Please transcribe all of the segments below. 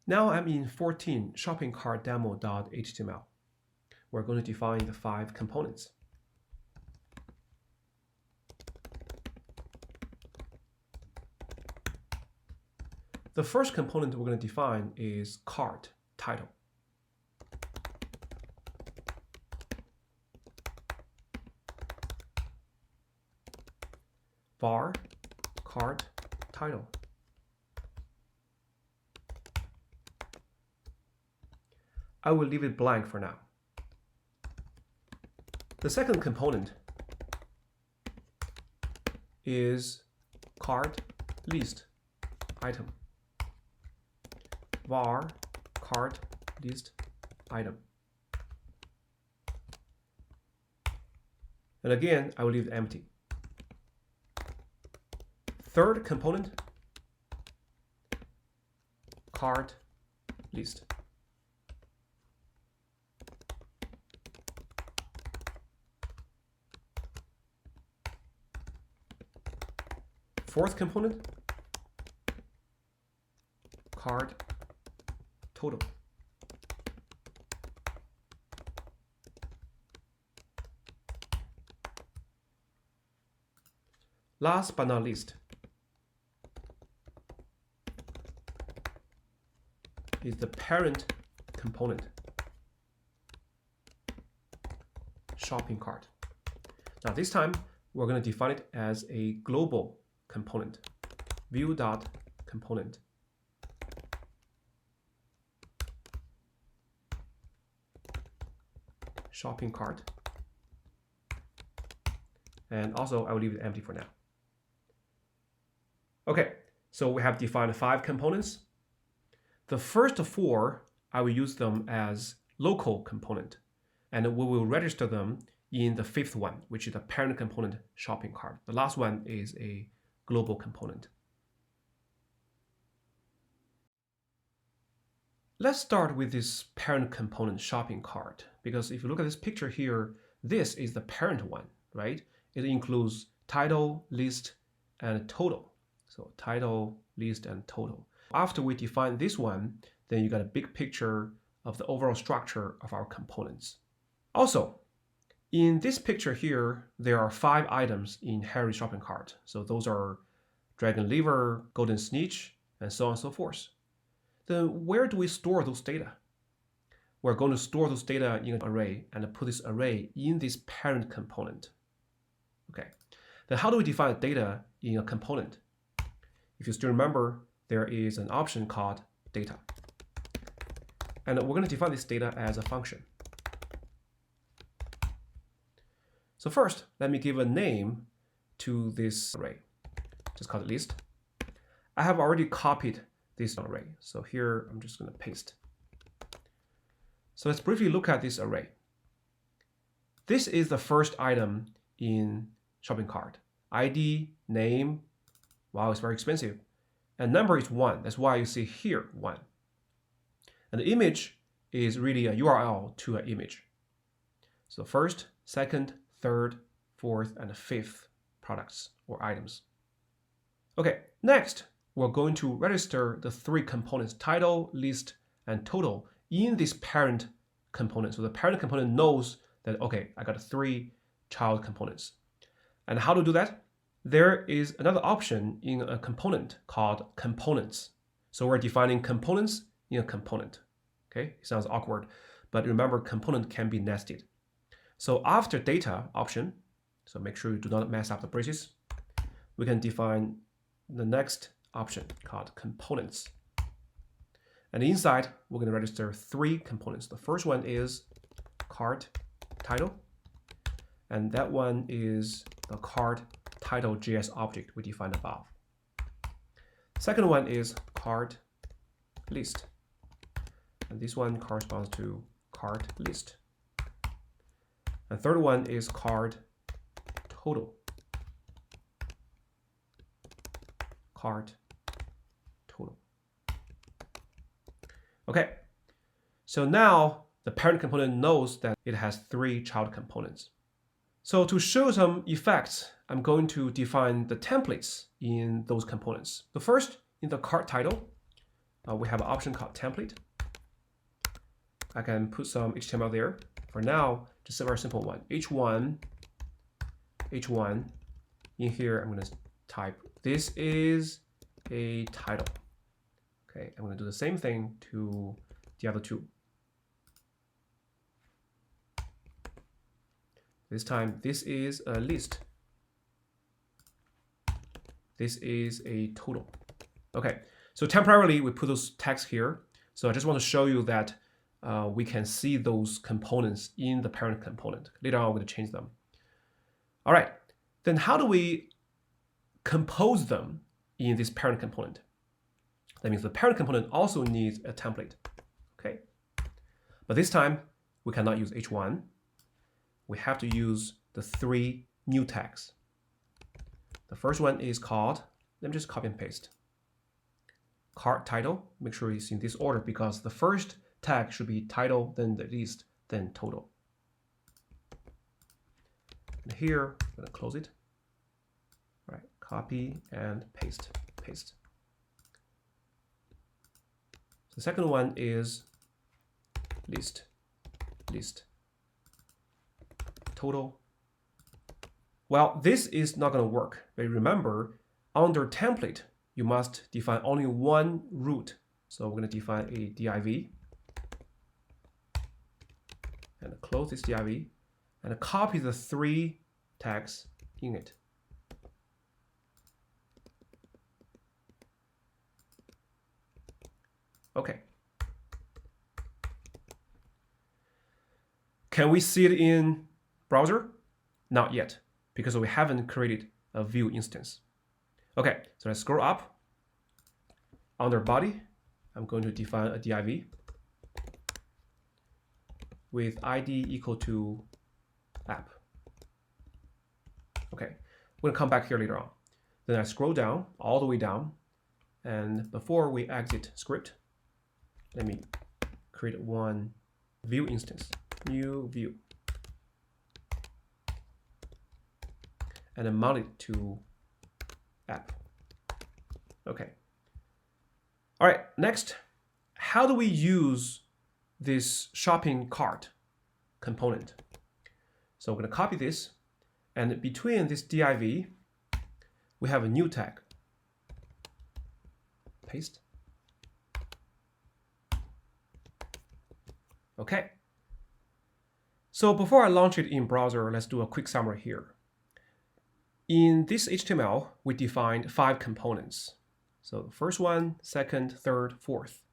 Now I'm in 14 shopping cart demo.html. We're going to define the 5 components. The first component we're going to define is cart title. Var cart title. I will leave it blank for now. The second component is cart list item. Var cart list item. And again, I will leave it empty. Third component, cart list. Fourth component, cart total. Last but not least is the parent component, shopping cart. Now this time we're going to define it as a global component, view.component. Shopping cart. And also I will leave it empty for now. Okay, so we have defined 5 components. The first 4, I will use them as local component, and we will register them in the 5th one, which is the parent component shopping cart. The last one is a global component. Let's start with this parent component shopping cart, because if you look at this picture here, this is the parent one, right? It includes title, list, and total. So title, list, and total. After we define this one, then you got a big picture of the overall structure of our components. Also, in this picture here, there are 5 items in Harry's shopping cart. So those are dragon liver, golden snitch, and so on and so forth. Then where do we store those data? We're going to store those data in an array and put this array in this parent component. Okay. Then how do we define data in a component? If you still remember, there is an option called data. And we're going to define this data as a function. So first, let me give a name to this array. Just call it list. I have already copied this array. So here, I'm just going to paste. So let's briefly look at this array. This is the first item in shopping cart. ID, name, wow, it's very expensive. And number is 1. That's why you see here 1. And the image is really a URL to an image. So first, second, third, fourth, and fifth products or items. Okay, next, we're going to register the 3 components, title, list, and total, in this parent component. So the parent component knows that, okay, I got 3 child components. And how to do that? There is another option in a component called components. So we're defining components in a component. Okay, it sounds awkward, but remember, component can be nested. So after data option, so make sure you do not mess up the braces, we can define the next option called components. And inside, we're going to register 3 components. The first one is cart title, and that one is the cart title.js object we defined above. Second one is cart list, and this one corresponds to cart list. And third one is cart total. Cart total. Okay, so now the parent component knows that it has 3 child components. So to show some effects, I'm going to define the templates in those components. The first, in the cart title, we have an option called template. I can put some HTML there. For now, just a very simple one. H1. In here, I'm going to type, this is a title. Okay, I'm going to do the same thing to the other two. This time, this is a list. This is a total. Okay, so temporarily we put those tags here. So I just want to show you that we can see those components in the parent component. Later on, I'm going to change them. All right, then how do we compose them in this parent component? That means the parent component also needs a template. Okay, but this time we cannot use H1. We have to use the 3 new tags. The first one is called, let me just copy and paste. Cart title, make sure it's in this order because the first tag should be title, then the list, then total. And here, I'm gonna close it. All right, copy and paste. The second one is list. Total. Well, this is not going to work. But remember, under template, you must define only one root. So we're going to define a div and close this div and copy the 3 tags in it. Okay. Can we see it in browser? Not yet, because we haven't created a view instance. Okay, so let's scroll up. Under body, I'm going to define a div with ID equal to app. Okay, we're gonna come back here later on. Then I scroll down, all the way down, and before we exit script, let me create one view instance, new view. And then mount it to app. Okay. All right, next, how do we use this shopping cart component? So we're gonna copy this, and between this div, we have a new tag. Paste. Okay. So before I launch it in browser, let's do a quick summary here. In this HTML, we defined 5 components. So the first one, second, third, fourth.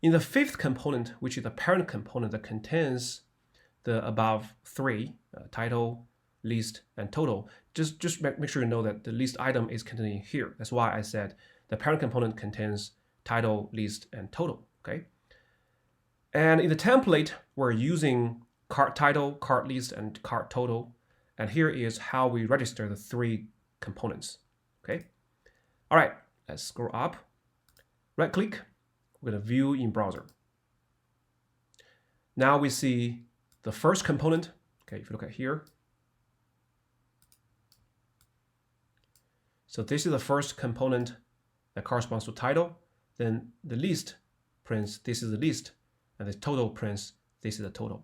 In the 5th component, which is the parent component that contains the above 3, title, list, and total, just make sure you know that the list item is contained here. That's why I said the parent component contains title, list, and total, okay? And in the template, we're using cart title, cart list, and cart total. And here is how we register the 3 components, okay? All right, let's scroll up. Right click, we're gonna view in browser. Now we see the first component, okay, if you look at here. So this is the first component that corresponds to title. Then the list prints, this is the list, and the total prints, this is the total.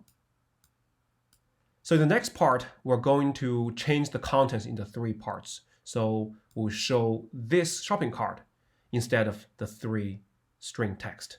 So in the next part, we're going to change the contents into 3 parts. So we'll show this shopping cart instead of the 3 string text.